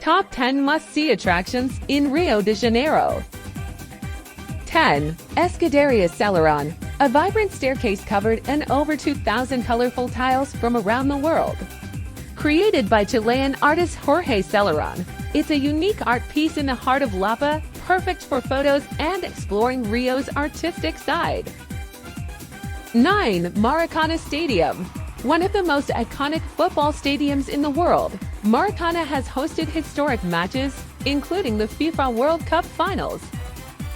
Top 10 must-see attractions in Rio de Janeiro. 10. Escadaria Celeron, a vibrant staircase covered in over 2,000 colorful tiles from around the world. Created by Chilean artist Jorge Celeron, it's a unique art piece in the heart of Lapa, perfect for photos and exploring Rio's artistic side. 9. Maracana Stadium. One of the most iconic football stadiums in the world, Maracana has hosted historic matches, including the FIFA World Cup finals.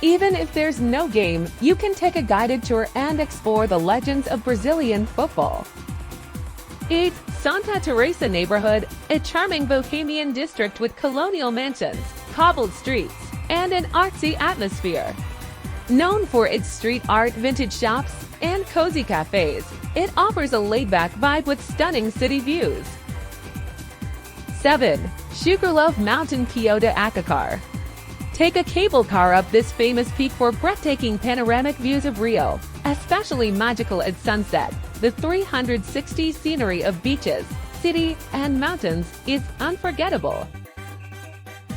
Even if there's no game, you can take a guided tour and explore the legends of Brazilian football. 8. Santa Teresa neighborhood, a charming bohemian district with colonial mansions, cobbled streets, and an artsy atmosphere. Known for its street art, vintage shops, and cozy cafes, it offers a laid-back vibe with stunning city views. 7. Sugarloaf Mountain Kyoto Akacar. Take a cable car up this famous peak for breathtaking panoramic views of Rio, especially magical at sunset. The 360 scenery of beaches, city, and mountains is unforgettable.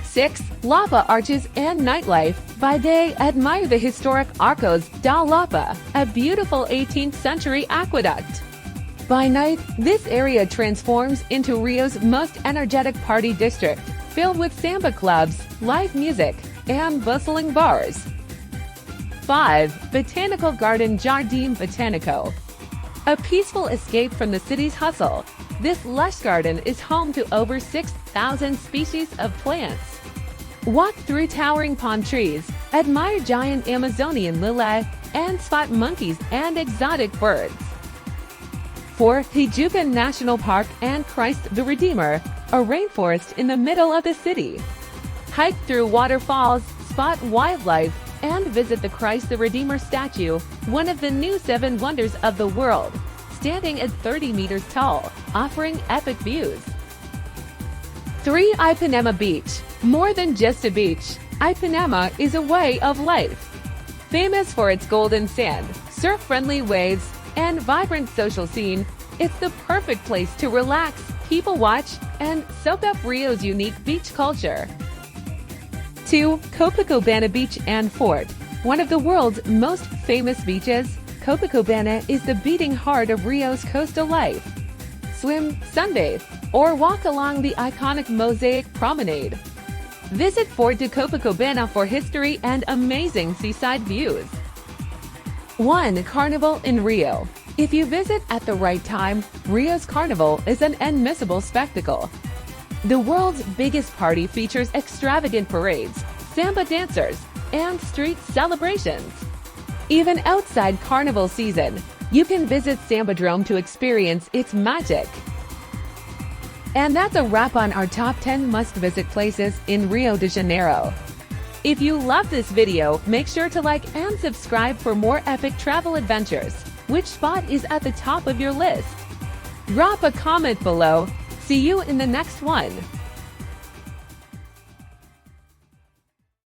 6. Lapa Arches and Nightlife. By day, admire the historic Arcos da Lapa, a beautiful 18th century aqueduct. By night, this area transforms into Rio's most energetic party district, filled with samba clubs, live music, and bustling bars. 5. Botanical Garden Jardim Botanico. A peaceful escape from the city's hustle, this lush garden is home to over 6,000 species of plants. Walk through towering palm trees, admire giant Amazonian lily, and spot monkeys and exotic birds. 4. Tijucan National Park and Christ the Redeemer, a rainforest in the middle of the city. Hike through waterfalls, spot wildlife, and visit the Christ the Redeemer statue, one of the new 7 wonders of the world, standing at 30 meters tall, offering epic views. 3. Ipanema Beach. More than just a beach, Ipanema is a way of life. Famous for its golden sand, surf-friendly waves, and vibrant social scene, it's the perfect place to relax, people watch, and soak up Rio's unique beach culture. 2. Copacabana Beach and Fort. One of the world's most famous beaches, Copacabana is the beating heart of Rio's coastal life. Swim, sunbathe, or walk along the iconic Mosaic Promenade. Visit Fort de Copacabana for history and amazing seaside views. 1. Carnival in Rio. If you visit at the right time, Rio's Carnival is an unmissable spectacle. The world's biggest party features extravagant parades, samba dancers, and street celebrations. Even outside Carnival season, you can visit Sambadrome to experience its magic. And that's a wrap on our top 10 must-visit places in Rio de Janeiro. If you love this video, make sure to like and subscribe for more epic travel adventures. Which spot is at the top of your list? Drop a comment below. See you in the next one.